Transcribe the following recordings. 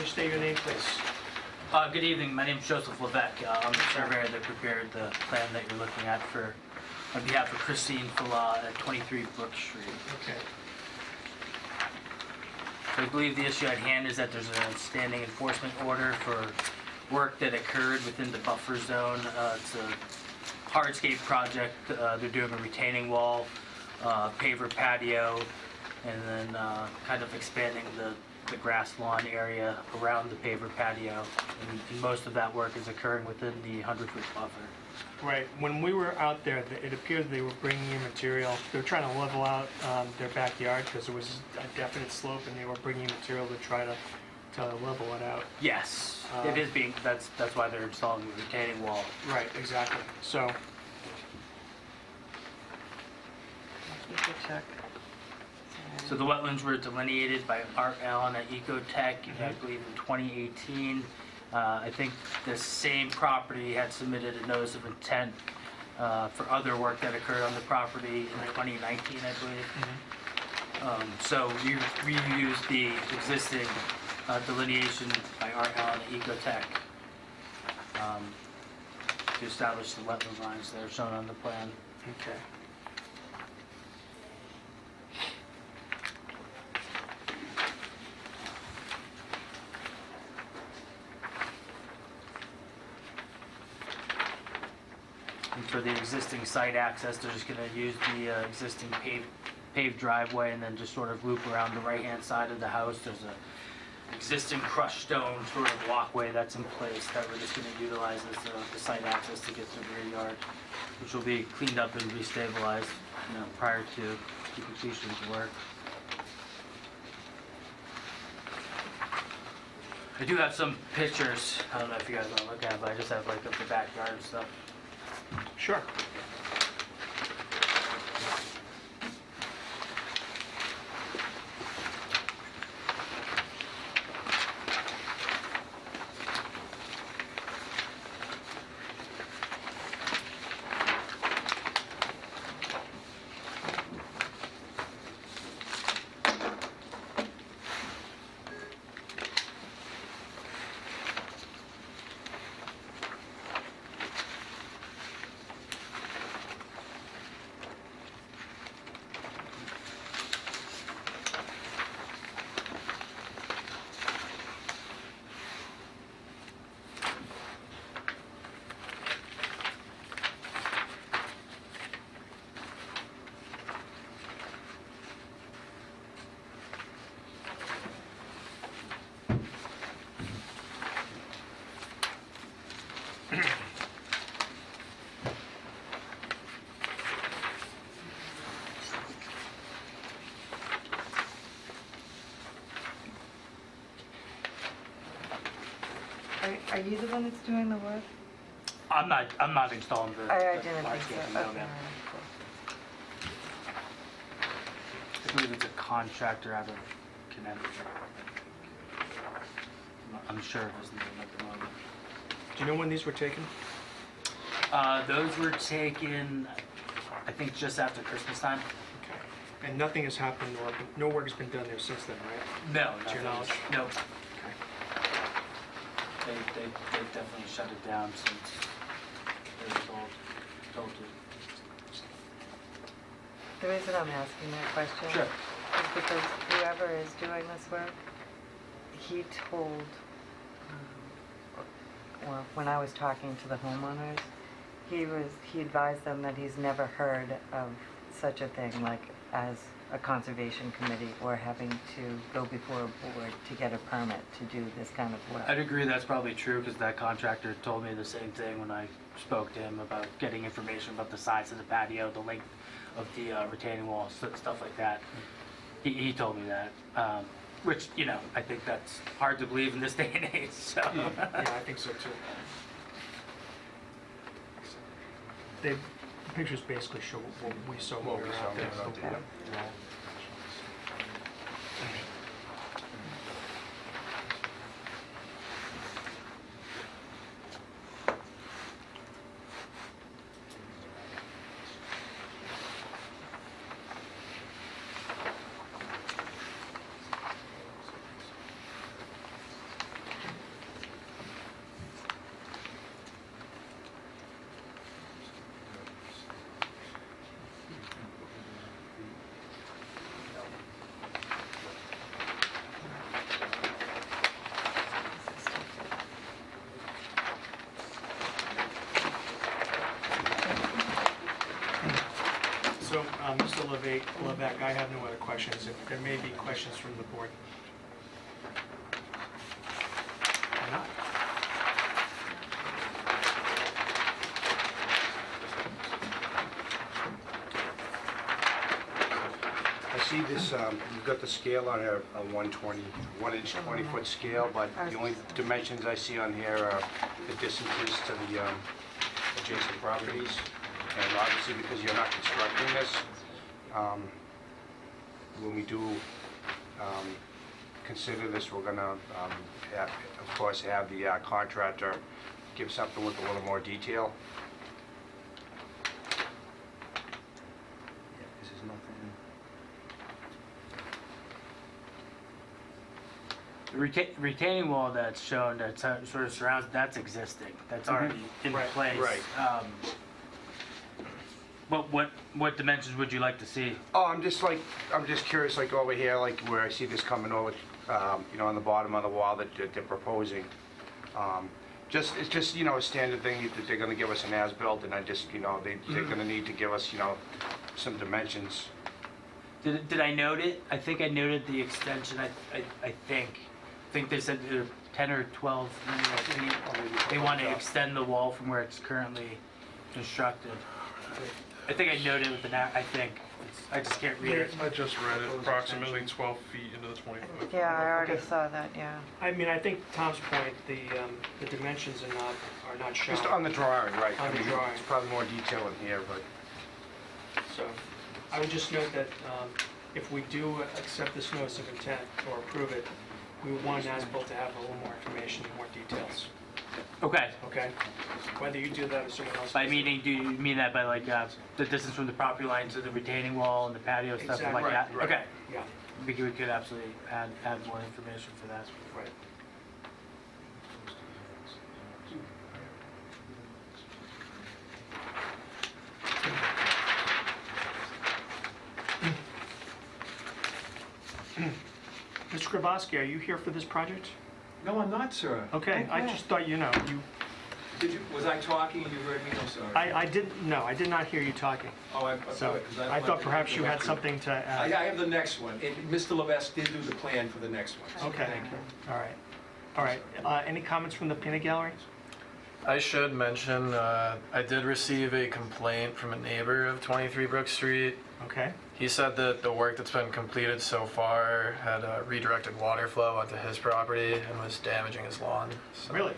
state your name, please? Good evening, my name is Joseph Levesque. I'm the surveyor that prepared the plan that you're looking at on behalf of Christine Fala at 23 Brook Street. Okay. So I believe the issue at hand is that there's a standing enforcement order for work that occurred within the buffer zone. It's a hardscape project. They're doing a retaining wall, paver patio, and then kind of expanding the grass lawn area around the paver patio. And most of that work is occurring within the 100-foot buffer. Right. When we were out there, it appeared they were bringing in material. They were trying to level out their backyard because there was a definite slope, and they were bringing in material to try to level it out. Yes, it is being. That's why they're installing the retaining wall. Right. Exactly. So. You could check. So the wetlands were delineated by Art Allen at Ecotech, I believe in 2018. I think the same property had submitted a notice of intent for other work that occurred on the property in 2019, I believe. So we reused the existing delineation by Art Allen at Ecotech to establish the wetland lines that are shown on the plan. Okay. And for the existing site access, they're just going to use the existing paved driveway and then just sort of loop around the right-hand side of the house. There's a existing crushed stone sort of walkway that's in place that we're just going to utilize as the site access to get to the rear yard, which will be cleaned up and restabilized, prior to the completion of the work. I do have some pictures. I don't know if you guys want to look at it, but I just have like of the backyard and stuff. Sure. Are you the one that's doing the work? I'm not installing the I didn't think hardscaping, so. no, Okay, ma'am. cool. I believe it's a contractor out of Connecticut. I'm sure of his name at the moment. Do you know when these were taken? Those were taken, I think, just after Christmas time. Okay. And nothing has happened, or no work has been done there since then, right? No, To your knowledge? No. Okay. They definitely shut it down since they were told to. The reason I'm asking that question Sure. is because whoever is doing this work, he told, well, when I was talking to the homeowners, he advised them that he's never heard of such a thing like as a conservation committee or having to go before a board to get a permit to do this kind of work. I'd agree that's probably true because that contractor told me the same thing when I spoke to him about getting information about the size of the patio, the length of the retaining wall, stuff like that. He told me that, which, I think that's hard to believe in this day and age. So. Yeah, I think so too. The pictures basically show what we saw when we were out there. Okay. Mr. Levesque, I have no other questions. If there may be questions from the board. Or not? I see this, you've got the scale on here, a 120, 1-inch, 20-foot scale, but the only dimensions I see on here are the distances to the adjacent properties. And obviously, because you're not constructing this, when we do consider this, we're gonna, of course, have the contractor give something with a little more detail. Yeah, this is nothing. The retaining wall that's shown, that sort of surrounds, that's existing. That's already in Right, place. right. What dimensions would you like to see? Oh, I'm just curious, like over here, like where I see this coming over, you know, on the bottom of the wall that they're proposing. It's just, you know, a standard thing that they're gonna give us an as-built, and I just, you know, they're gonna need to give us, you know, some dimensions. Did I note it? I think I noted the extension. I think they said they're 10 or 12 feet. They want to extend the wall from where it's currently constructed. I think I noted with I think. I just can't read it. I just read it, approximately 12 feet into the 20-foot. Yeah, I already Okay. saw that, yeah. I mean, I think Tom's point, the dimensions are not shown. Just on the drawing, right. On the I mean, drawing. It's probably more detail in here, but. So I would just note that if we do accept this notice of intent or approve it, we want as-built to have a little more information and more details, Okay. okay? Whether you do that or someone else. By does it. meaning, do you mean that by like the distance from the property line to the retaining wall and the patio stuff Exactly. like that? Right, right. Okay. Yeah, We could absolutely add more information for that. right. Mr. Grabowski, are you here for this project? No, I'm not, sir. Okay, I Okay. just thought, you know, Did you, was I talking and you heard me? I'm sorry. I didn't, no, I did not hear you talking. Oh, I'm So sorry, 'cause I thought perhaps you had I something to add. have the next one. And Mr. Levesque did do the plan for the next one. Okay, Thank you. all right. All right, any comments from the peanut gallery? I should mention, I did receive a complaint from a neighbor of 23 Brook Street. Okay, He said that the work that's been completed so far had redirected water flow onto his property and was damaging his lawn. So really?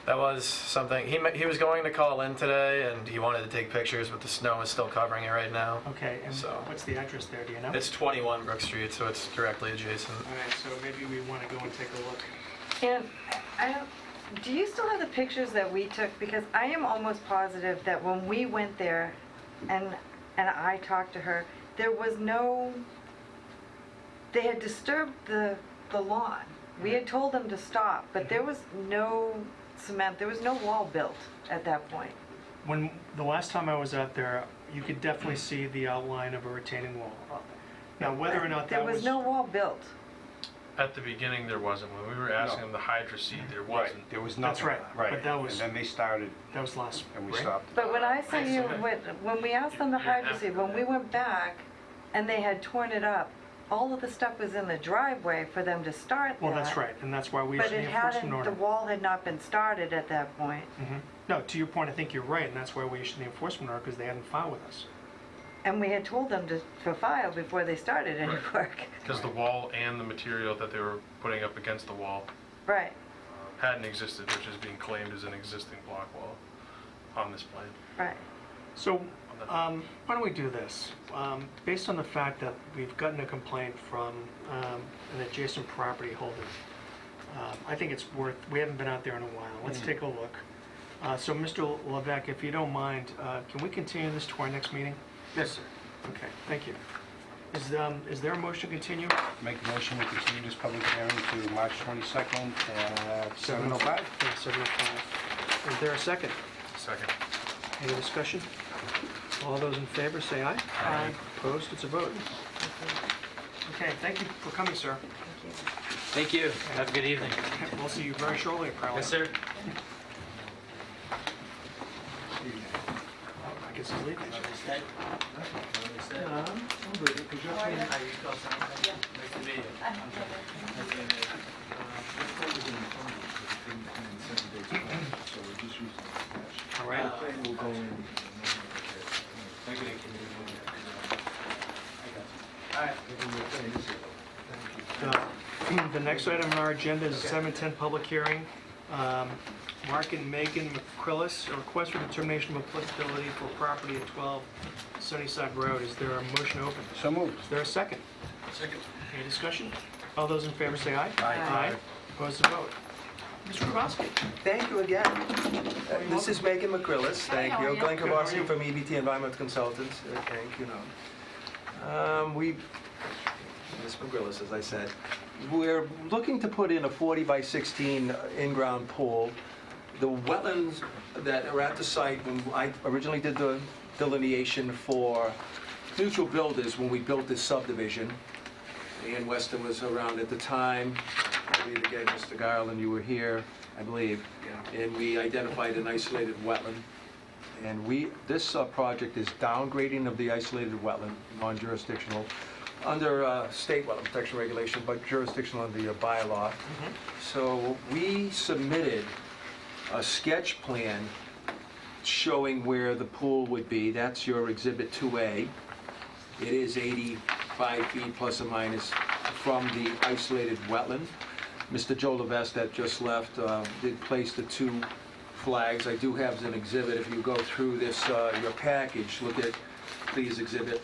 That was something, he was going to call in today and he wanted to take pictures, but the snow is still covering it right now. Okay, and So- what's the address there, do you know? It's 21 Brook Street, so it's directly adjacent. All right, so maybe we want to go and take a look. And I don't, do you still have the pictures that we took? Because I am almost positive that when we went there and I talked to her, there was no, they had disturbed the lawn. We had told them to stop, but there was no cement, there was no wall built at that point. When, the last time I was out there, you could definitely see the outline of a retaining wall. Now, whether or not that There was no wall built. At the beginning, there wasn't. When we were asking him the hydro seed, there wasn't. There was That's nothing. right, but that was- And then they started, That was last and we spring? stopped. But when I sent you, submit. when we asked them the hydro seed, when we went back and they had torn it up, all of the stuff was in the driveway for them to start that. Well, that's right, and that's why we But issued it the enforcement hadn't, order. the wall had not been started at that point. Mhm. No, to your point, I think you're right, and that's why we issued the enforcement order, because they hadn't filed with us. And we had told them to file before they started any work. Because the wall and the material that they were putting up against the wall Right, hadn't existed, which is being claimed as an existing block wall on this plan. right. So, why don't we do this? Based on the fact that we've gotten a complaint from an adjacent property holder, I think it's worth, we haven't been out there in a while. Let's take a look. So, Mr. Levesque, if you don't mind, can we continue this to our next meeting? Yes, sir. Okay, thank you. Is there a motion to continue? Make a motion to continue this public hearing to March 22nd at 7:05. Yeah, 7:05. Is there a second? Second. Any discussion? All those in favor, say aye. Aye. Opposed, it's a vote. Okay, thank you for coming, sir. Thank you. Have a good evening. We'll see you very shortly, probably. Yes, sir. I guess he's leaving. set. I'm good, because you're playing. How you feel, Sam? Nice to meet you. Nice to meet you. So we're just using cash. All right. The plan will go in. Thank you. All right. Thank you. The next item on our agenda is a 7:10 public hearing. Mark and Megan McCrillis, a request for determination of applicability for property at 12 Sunnyside Road. Is there a motion to open? So moved. Is there a second? Second. Any discussion? All those in favor say aye. Aye. Opposed to vote? Mr. Grabowski? Thank you again. This is Megan McCrillis, thank you. Glenn Good, how are you? Kowalski from EBT Environmental Consultants, thank you. Ms. McCrillis, as I said. We're looking to put in a 40 by 16 in-ground pool. The wetlands that are at the site, when I originally did the delineation for Mutual Builders, when we built this subdivision, Ian Weston was around at the time. I believe again, Mr. Garland, you were here, I believe. Yeah. And we identified an isolated wetland. And this project is downgrading of the isolated wetland, non-jurisdictional, under state wetland protection regulation, but jurisdictional under your bylaw. So we submitted a sketch plan showing where the pool would be. That's your Exhibit 2A. It is 85 feet plus or minus from the isolated wetland. Mr. Joe Levesque that just left did place the 2 flags. I do have an exhibit. If you go through this, your package, look at please exhibit,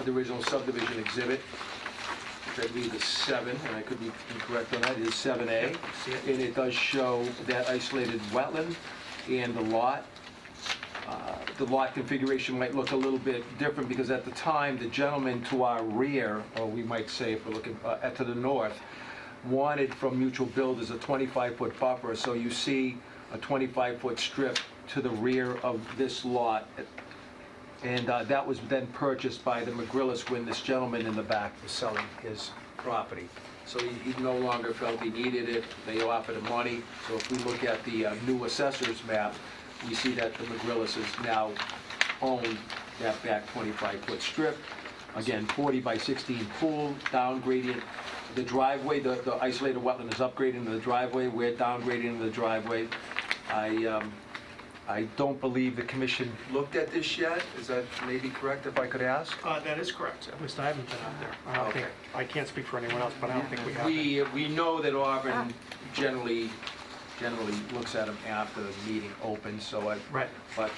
the original subdivision exhibit, which I believe is 7, and I could be incorrect on that, it is 7A. See it? And it does show that isolated wetland and the lot. The lot configuration might look a little bit different because at the time, the gentleman to our rear, or we might say if we're looking to the north, wanted from Mutual Builders a 25-foot buffer. So you see a 25-foot strip to the rear of this lot. And that was then purchased by the McGrillis when this gentleman in the back was selling his property. So he no longer felt he needed it. They offered him money. So if we look at the new assessor's map, we see that the McGrillises now own that back 25-foot strip. Again, 40 by 16 pool, down gradient. The driveway, the isolated wetland is upgrading the driveway. We're downgrading the driveway. I don't believe the commission looked at this yet. Is that maybe correct, if I could ask? That is correct. At least I haven't been out there. I don't think, Okay. I can't speak for anyone else, but I don't think we have. been. We know that Auburn generally looks at them after the meeting opens, so Right. but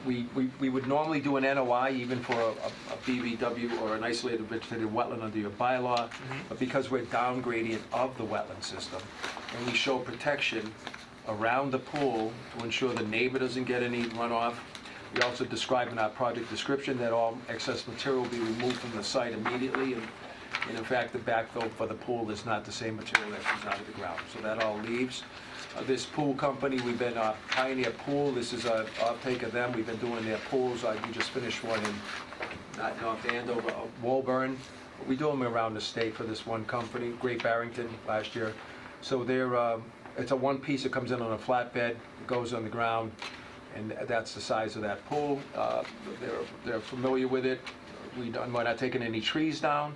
we would normally do an NOI even for a BVW or an isolated vegetated wetland under your bylaw, but because we're downgradient of the wetland system, and we show protection around the pool to ensure the neighbor doesn't get any runoff. We also describe in our project description that all excess material will be removed from the site immediately, and in fact, the backfill for the pool is not the same material that comes out of the ground. So that all leaves. This pool company, we've been Pioneer Pool. This is an offtake of them. We've been doing their pools. We just finished one in North Andover, Woburn. We do them around the state for this one company, Great Barrington, last year. So they're, it's a one piece that comes in on a flatbed, it goes on the ground, and that's the size of that pool. They're familiar with it. We're not taking any trees down.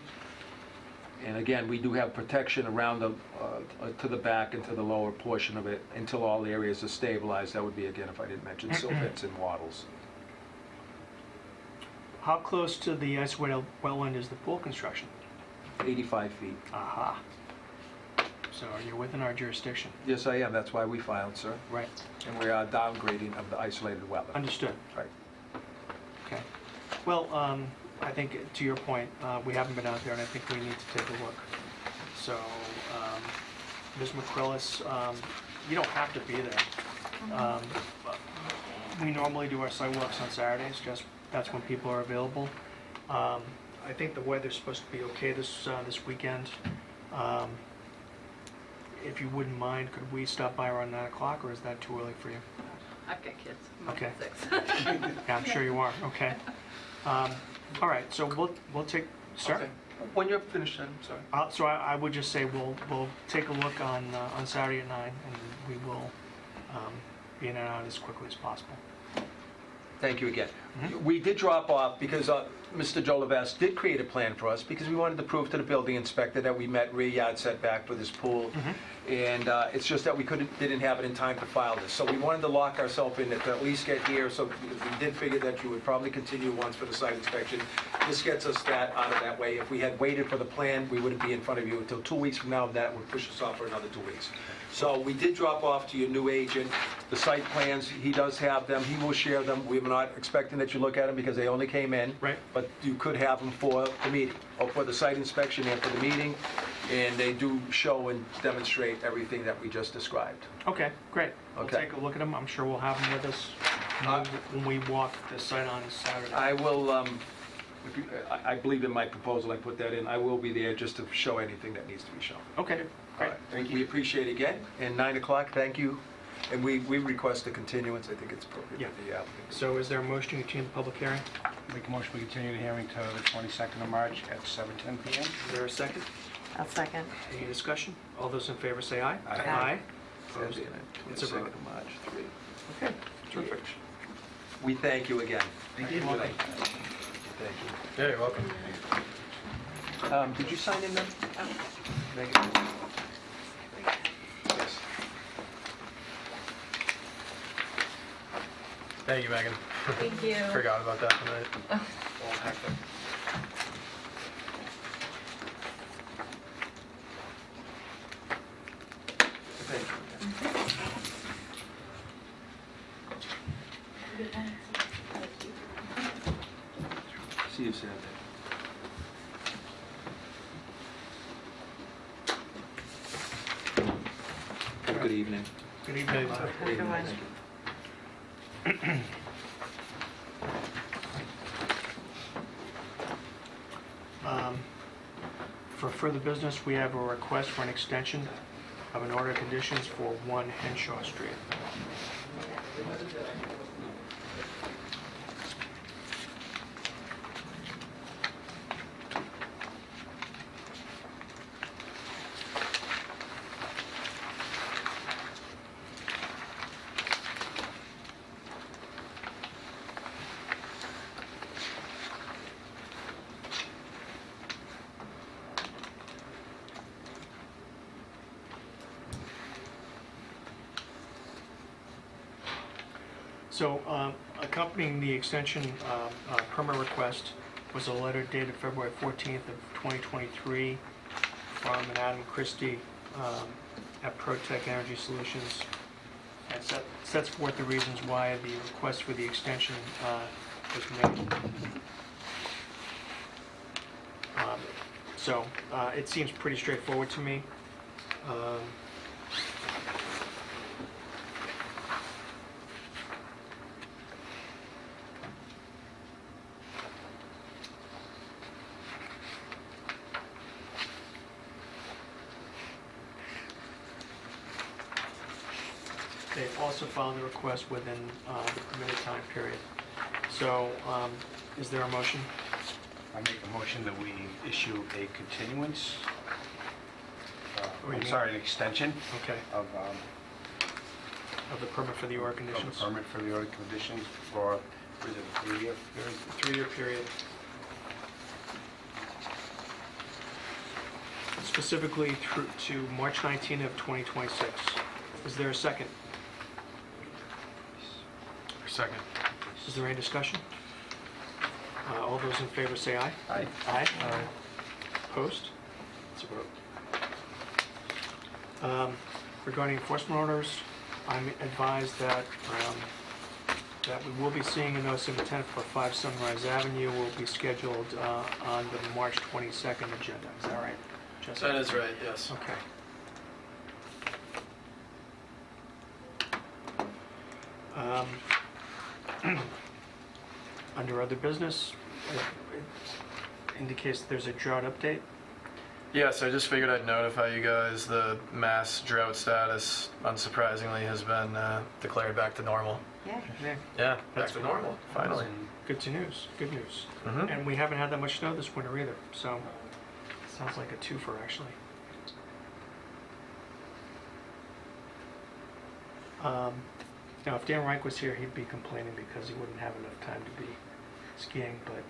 And again, we do have protection around to the back and to the lower portion of it until all the areas are stabilized. That would be, again, if I didn't mention silvets and wattles. How close to the isolated wetland is the pool construction? 85 feet. Aha. So you're within our jurisdiction. Yes, I am. That's why we filed, sir. Right. And we are downgrading of the isolated wetland. Understood. Right. Okay. Well, I think to your point, we haven't been out there, and I think we need to take a look. So, Ms. McCrillis, you don't have to be there. We normally do our site walks on Saturdays, just that's when people are available. I think the weather's supposed to be okay this weekend. If you wouldn't mind, could we stop by around 9 o'clock, or is that too early for you? I've got kids. Okay. 6. Yeah, I'm sure you are, okay. All right, so we'll take, sir? Okay. When you're finished, I'm sorry. So I would just say we'll take a look on Saturday at 9, and we will be in and out as quickly as possible. Thank you again. We did drop off because Mr. Joe Levesque did create a plan for us because we wanted to prove to the building inspector that we met rear yard setback for this pool. And it's just that we didn't have it in time to file this. So we wanted to lock ourselves in to at least get here, so we did figure that you would probably continue once for the site inspection. This gets us that out of that way. If we had waited for the plan, we wouldn't be in front of you until 2 weeks from now, and that would push us off for another 2 weeks. So we did drop off to your new agent the site plans. He does have them. He will share them. We're not expecting that you look at them because they only came in. Right. But you could have them for the meeting, or for the site inspection and for the meeting. And they do show and demonstrate everything that we just described. Okay, great. We'll Okay. take a look at them. I'm sure we'll have them with us when we walk the site on Saturday. I will, I believe in my proposal, I put that in. I will be there just to show anything that needs to be shown. Okay, All great. right. Thank you. We appreciate it again. And 9 o'clock, thank you. And we request a continuance. I think it's appropriate Yeah. for the applicant. So is there a motion to continue the public hearing? Make a motion, we continue the hearing to the 22nd of March at 7:10 PM. Is there a second? I'll second. Any discussion? All those in favor say aye. Aye. Aye. Opposed? Opposed? It's 22nd approved. of March, 3. Okay, terrific. We thank you again. Thank you. Thank Yeah, you're welcome. you. Did you sign in them? Megan? Yes. Thank you, Megan. Thank you. Forgot about that tonight. All hectic. Thank you. See you Saturday. Have a good evening. Good evening. Have a good one. For further business, we have a request for an extension of an order of conditions for 1 Henshaw Street. So accompanying the extension permit request was a letter dated February 14th of 2023 from an Adam Christie at ProTech Energy Solutions. And sets forth the reasons why the request for the extension was made. So it seems pretty straightforward to me. They've also filed the request within the permitted time period. So, is there a motion? I make a motion that we issue a continuance, Or you I'm mean- sorry, an extension Okay, of of the permit for the order of the conditions? permit for the order conditions for, is it a 3-year period? 3-year period. Specifically through to March 19th of 2026. Is there a second? Second. Is there any discussion? All those in favor say aye. Aye. Aye. Opposed? It's a vote. Regarding enforcement orders, I'm advised that that we will be seeing a notice of intent for 5 Sunrise Avenue will be scheduled on the March 22nd agenda. Is that right, Jessica? That is right, yes. Okay. Under other business, it indicates that there's a drought update. Yes, I just figured I'd notify you guys. The mass drought status, unsurprisingly, has been declared back to normal. Yeah. Yeah, Yeah, back to normal, finally. good news, good news. Mhm. And we haven't had that much snow this winter either, so sounds like a twofer, actually. Now, if Dan Reich was here, he'd be complaining because he wouldn't have enough time to be skiing, but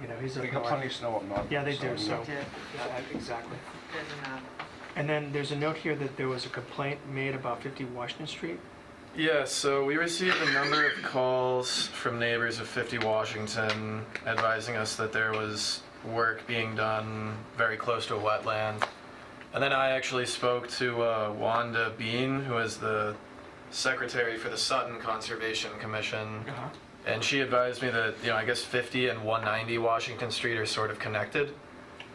you know, he's up They got north. plenty of snow up north. Yeah, they do, you so, know. They do. yeah, exactly. Good enough. And then there's a note here that there was a complaint made about 50 Washington Street. Yeah, so we received a number of calls from neighbors of 50 Washington advising us that there was work being done very close to a wetland. And then I actually spoke to Wanda Bean, who is the secretary for the Sutton Conservation Commission. Uh-huh. And she advised me that, I guess 50 and 190 Washington Street are sort of connected.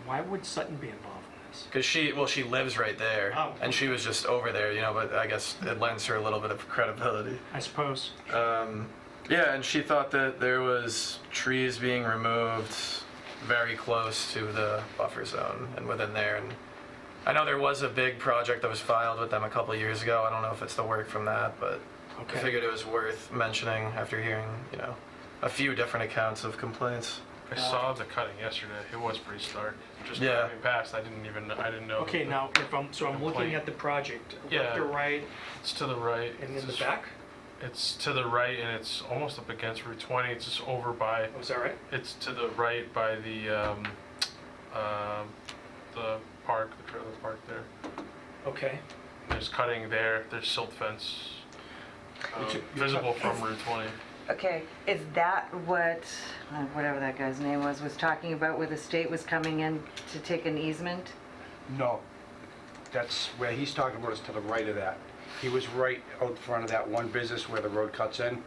Why would Sutton be involved in this? Because she lives right there. Oh. And she was just over there, but I guess it lends her a little bit of credibility. I suppose. Yeah, and she thought that there was trees being removed very close to the buffer zone and within there. And I know there was a big project that was filed with them a couple of years ago. I don't know if it's the work from that, but Okay. I figured it was worth mentioning after hearing, a few different accounts of complaints. I saw the cutting yesterday. It was pretty stark. Just Yeah. driving past, I didn't know. Okay, now, if I'm looking Complaint. at the project, Yeah. left or right, It's to the right. and in the It's- back? It's to the right, and it's almost up against Route 20. It's just over by. Oh, is that right? It's to the right by the park, the trailer park there. Okay. There's cutting there. There's silt fence. Visible from Route 20. Okay, is that what, whatever that guy's name was talking about, where the state was coming in to take an easement? No, that's where he's talking about is to the right of that. He was right out front of that one business where the road cuts in.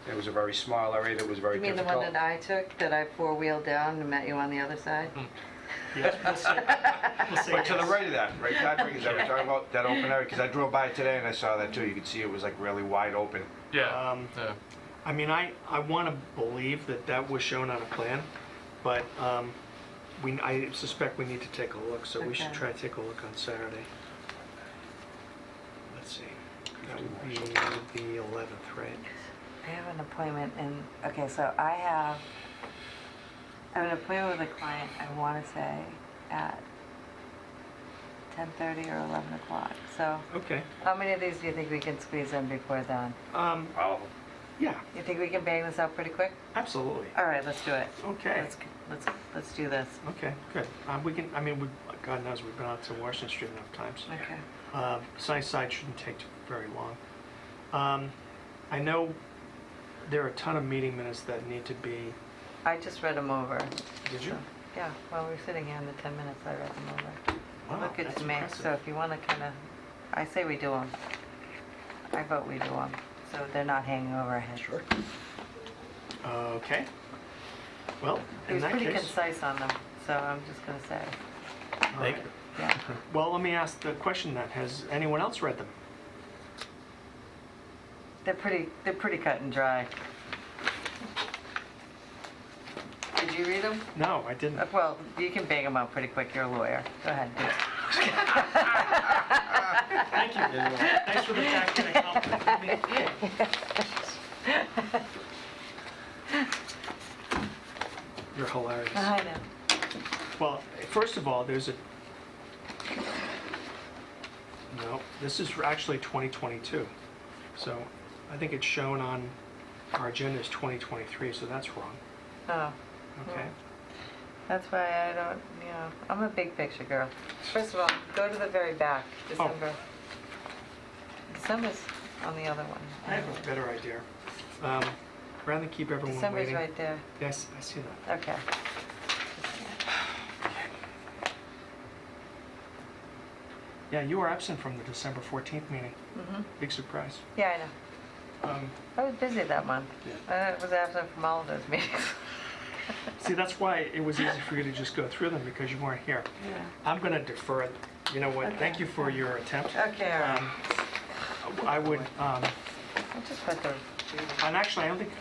It was a very small area that was very You mean the difficult. one that I took, that I four-wheeled down and met you on the other side? Yes, we'll see. We'll see. But to the right of that, right, Patrick, is that what you're talking about, that open area? Because I drove by today and I saw that too. You could see it was like really wide open. Yeah. Yeah. I mean, I want to believe that that was shown on a plan, but I suspect we need to take a look, so we should Okay. try to take a look on Saturday. Let's see. That would be the 11th, right? I have an appointment in, okay, so I have an appointment with a client, I want to say, at 10:30 or 11 o'clock. So Okay. how many of these do you think we can squeeze in before then? Oh, Yeah, You think we can bang this out pretty quick? absolutely. All right, let's do it. Okay. Let's do this. Okay, good. God knows, we've been out to Washington Street enough times. Okay. Sunnyside shouldn't take very long. I know there are a ton of meeting minutes that need to be, I just read them over. did you? So, yeah, while we were sitting here in the 10 minutes, I read them over. Wow, Look good that's to me. impressive. So if you want to kind of, I say we do them. I vote we do them, so they're not hanging over our heads. Sure. Okay. Well, He in was that pretty case, concise on them, so I'm just going to say, thank you. yeah. Well, let me ask the question then, has anyone else read them? They're pretty cut and dry. Did you read them? No, I didn't. Well, you can bang them out pretty quick. You're a lawyer. Go ahead. Do it. Thank you. Thanks for the back You're hilarious. I know. Well, first of all, there's a... No, this is actually 2022. So I think it's shown on our agenda as 2023, so that's wrong. Oh, Okay. that's why I don't, I'm a big picture girl. First of all, go to the very back, December. December's on the other one. I have a better idea. Rather than keep everyone December's waiting. right there. Yes, I see that. Okay. Yeah, you were absent from the December 14th meeting. Mm-hmm. Big surprise. Yeah, I know. Um, I was busy that month. I was absent from all of those meetings. See, that's why it was easy for you to just go through them, because you weren't here. Yeah. I'm going to defer it. You know what? Okay. Thank you for your attempt. Okay, all right. I would, I just put those. and actually, I don't think,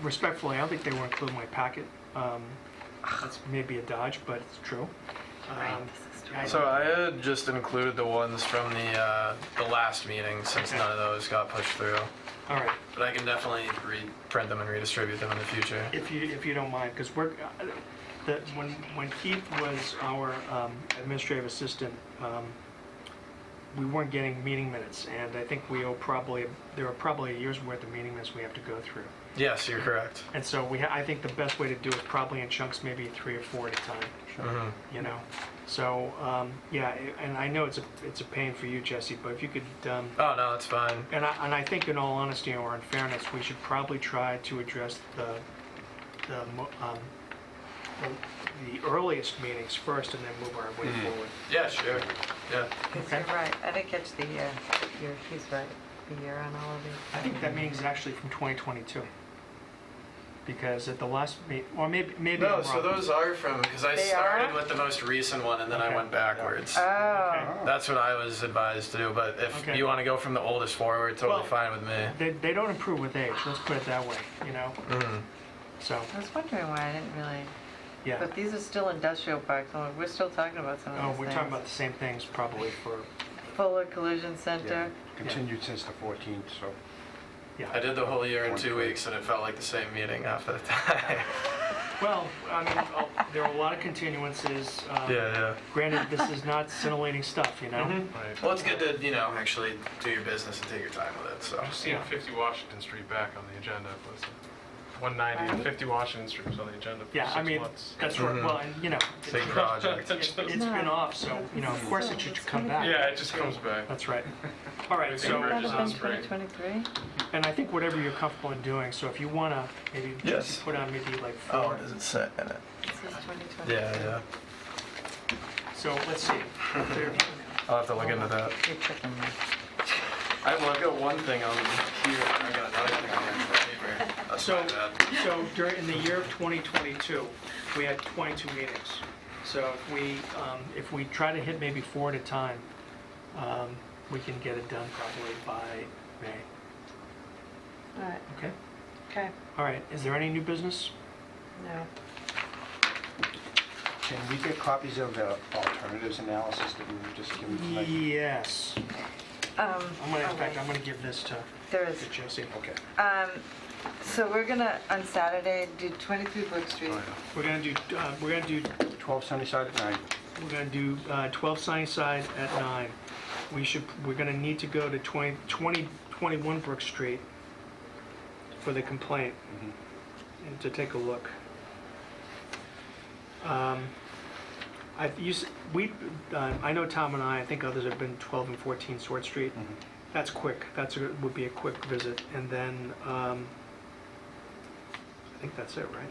respectfully, I don't think they were included in my packet. That's maybe a dodge, but it's true. So I had just included the ones from the last meeting, since Okay. none of those got pushed through. All right, But I can definitely print them and redistribute them in the future. if you don't mind, because when Keith was our administrative assistant, we weren't getting meeting minutes, and I think there are probably a year's worth of meeting minutes we have to go through. Yes, you're correct. And so I think the best way to do it is probably in chunks, maybe 3 or 4 at a time, Mhm. you know? So, and I know it's a pain for you, Jesse, but if you could, Oh, no, it's fine. and I think in all honesty or in fairness, we should probably try to address the earliest meetings first and then move our way forward. Yeah, sure. Yeah. Because Okay. you're right, I didn't catch the year. He's right, the year on all of these. I think that meeting's actually from 2022. Because at the last meet, or maybe I'm No, wrong. so those are from, because I They started are? with the most recent one and then I Okay. went backwards. Oh, That's what I was advised to do, but if Okay. you want to go from the oldest forward, totally Well- fine with me. They don't improve with age, let's put it that way, you know? Mhm. So, I was wondering why I didn't really, yeah. but these are still industrial parks, and we're still talking about some of Oh, these we're things. talking about the same things probably for, Fuller Collision Yeah, Center. continued since the 14th, so. yeah. I did the whole year in 2 weeks and it felt like the same meeting after the time. Well, I mean, there are a lot of continuances. Yeah. Granted, this is not scintillating stuff, you know? Mhm. Right. Well, it's good to, actually do your business and take your time with it, so. I've seen Yeah. 50 Washington Street back on the agenda. Was it 190 and 50 Washington Street was on the agenda for Yeah, 6 I mean, months. that's right, Mhm. well, and, you know, Big project. it's been off, so, of course it should come back. Yeah, it just comes back. That's right. All right, Big so, Would that Bridges have on been Spring. 2023? and I think whatever you're comfortable in doing, so if you wanna, maybe Yes. just put on maybe like Oh, 4. does it say in it? This is 2023. Yeah. So, let's see. There- I'll have to look into that. You're tricking me. I've got one thing on here, I got another thing on here for paper. That's So, my bad. so in the year of 2022, we had 22 meetings. So if we try to hit maybe 4 at a time, we can get it done probably by May. All right, Okay? okay, All right, is there any new business? no. Can we get copies of the alternatives analysis that we were just given tonight? Yes. I'm gonna, in fact, okay. I'm gonna give this to There is, Jesse. Okay. so we're gonna, on Saturday, do 23 Brook Street. Oh, We're gonna do 12 Sunnyside at 9. 12 Sunnyside at 9. We're gonna need to go to 2021 Brook Street for the complaint and to take a look. I know Tom and I think others have been 12 and 14 Sword Street. That's quick. Would be a quick visit. And then, I think that's it, right?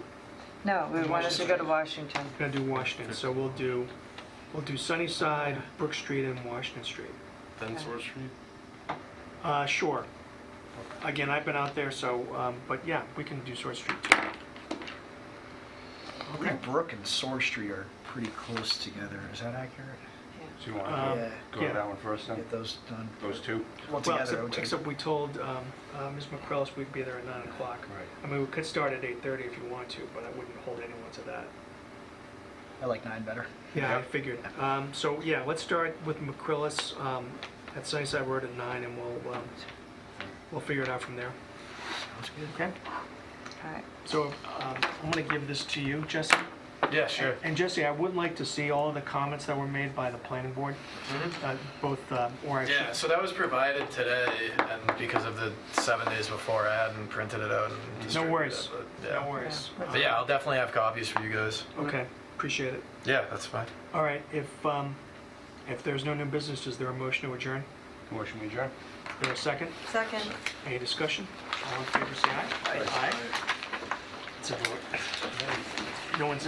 No, we wanted to go to Washington. We're gonna do Washington, so we'll do Sunnyside, Brook Street, and Washington Street. Then Sword Street. Sure. Again, I've been out there, so, but yeah, we can do Sword Street too. I believe Brook and Sword Street are pretty close together. Is that accurate? So you want Um, to go yeah. to that one first then? Get those done. Those two? Well, Well, together, I would say. except we told Ms. McCrillis we'd be there at 9 o'clock. Right. I mean, we could start at 8:30 if you want to, but I wouldn't hold anyone to that. I like 9 better. Yeah, I Yep. figured. So, yeah, let's start with McCrillis at Sunnyside Road at 9, and we'll figure it out from there. Sounds good. Okay? All right. So I'm going to give this to you, Jesse. Yeah, sure. And Jesse, I would like to see all of the comments that were made by the planning board, both, or I should... Yeah, so that was provided today, and because of the 7 days before, I hadn't printed it out and No distributed worries. it, but yeah. No worries. But yeah, I'll definitely have copies for you guys. Okay, appreciate it. Yeah, that's fine. All right, if there's no new business, is there a motion to adjourn? Motion to adjourn? Is there a second? Second. Any discussion? All in favor, say aye. Aye. It's a vote. No one's...